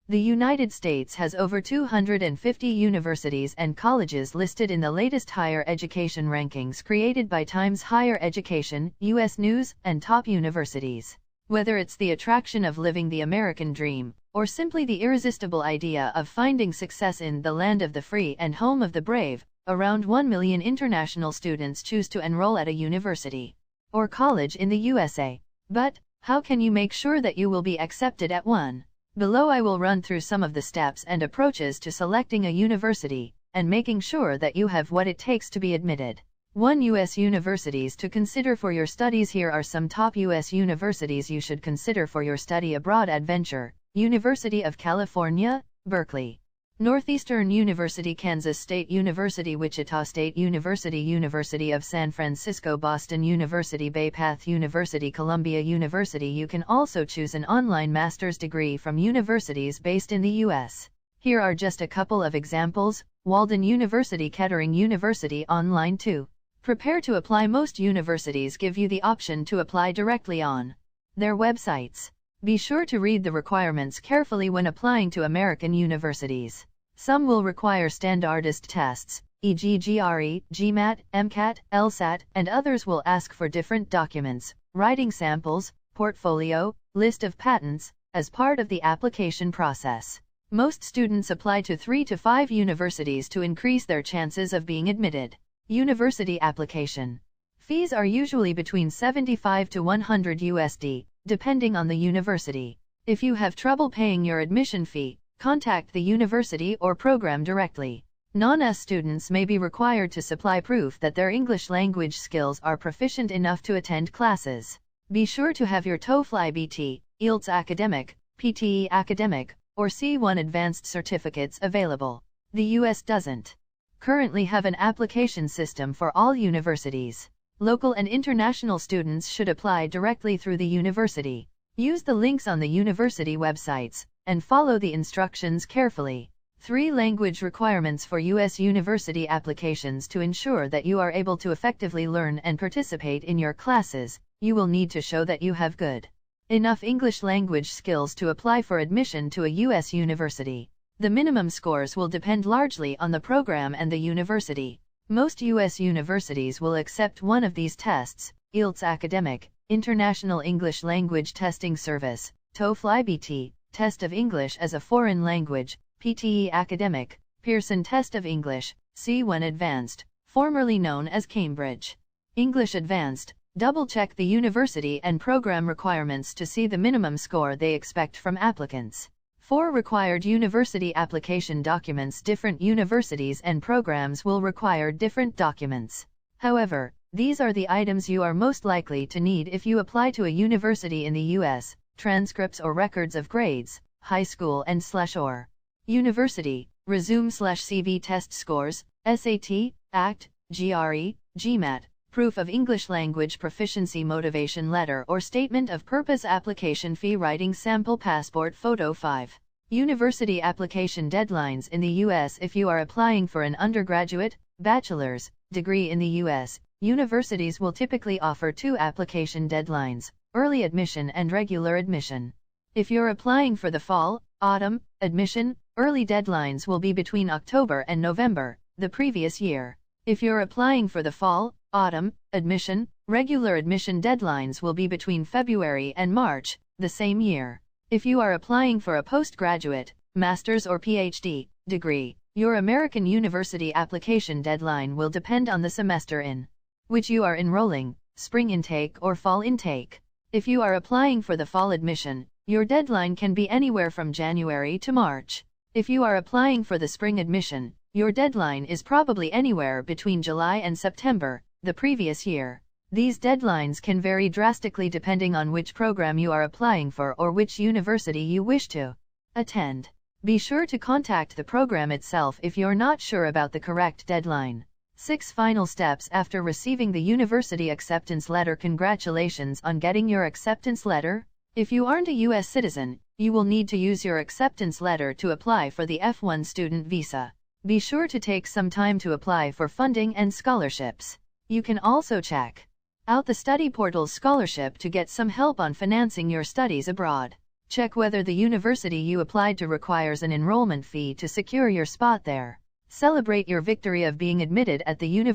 The United States has over 250 universities and colleges listed in the latest higher education rankings created by Times Higher Education, U.S. News, and top universities. Whether it's the attraction of living the American dream, or simply the irresistible idea of finding success in the land of the free and home of the brave, around 1 million international students choose to enroll at a university or college in the USA. But, how can you make sure that you will be accepted at one? Below I will run through some of the steps and approaches to selecting a university, and making sure that you have what it takes to be admitted. 1. U.S. universities to consider for your studies. Here are some top U.S. universities you should consider for your study abroad adventure. University of California, Berkeley. Northeastern University, Kansas State University, Wichita State University, University of San Francisco, Boston University, Bay Path University, Columbia University. You can also choose an online master's degree from universities based in the U.S. Here are just a couple of examples. Walden University, Kettering University, online too. Prepare to apply. Most universities give you the option to apply directly on their websites. Be sure to read the requirements carefully when applying to American universities. Some will require standardized tests, e.g. GRE, GMAT, MCAT, LSAT, and others will ask for different documents, writing samples, portfolio, list of patents, as part of the application process. Most students apply to 3 to 5 universities to increase their chances of being admitted. University application. Fees are usually between $75 to $100 USD, depending on the university. If you have trouble paying your admission fee, contact the university or program directly. Non-US students may be required to supply proof that their English language skills are proficient enough to attend classes. Be sure to have your TOEFL IBT, IELTS Academic, PTE Academic, or C1 Advanced certificates available. The U.S. doesn't currently have an application system for all universities. Local and international students should apply directly through the university. Use the links on the university websites, and follow the instructions carefully. 3 language requirements for U.S. university applications. To ensure that you are able to effectively learn and participate in your classes, you will need to show that you have good enough English language skills to apply for admission to a U.S. university. The minimum scores will depend largely on the program and the university. Most U.S. universities will accept one of these tests: IELTS Academic, International English Language Testing Service, TOEFL IBT, Test of English as a Foreign Language, PTE Academic, Pearson Test of English, C1 Advanced, formerly known as Cambridge English Advanced. Double-check the university and program requirements to see the minimum score they expect from applicants. 4 required university application documents. Different universities and programs will require different documents. However, these are the items you are most likely to need if you apply to a university in the U.S.: transcripts or records of grades, high school and/or university, resume/CV test scores, SAT, ACT, GRE, GMAT, proof of English language proficiency, motivation letter or statement of purpose, application fee, writing sample, passport photo. 5. University application deadlines in the U.S. If you are applying for an undergraduate, bachelor's degree in the U.S., universities will typically offer 2 application deadlines: early admission and regular admission. If you're applying for the fall, autumn admission, early deadlines will be between October and November, the previous year. If you're applying for the fall, autumn admission, regular admission deadlines will be between February and March, the same year. If you are applying for a postgraduate, master's or PhD degree, your American university application deadline will depend on the semester in which you are enrolling, spring intake or fall intake. If you are applying for the fall admission, your deadline can be anywhere from January to March. If you are applying for the spring admission, your deadline is probably anywhere between July and September, the previous year. These deadlines can vary drastically depending on which program you are applying for or which university you wish to attend. Be sure to contact the program itself if you're not sure about the correct deadline. 6 final steps after receiving the university acceptance letter. Congratulations on getting your acceptance letter. If you aren't a U.S. citizen, you will need to use your acceptance letter to apply for the F1 student visa. Be sure to take some time to apply for funding and scholarships. You can also check out the study portal's scholarship to get some help on financing your studies abroad. Check whether the university you applied to requires an enrollment fee to secure your spot there. Celebrate your victory of being admitted at the university.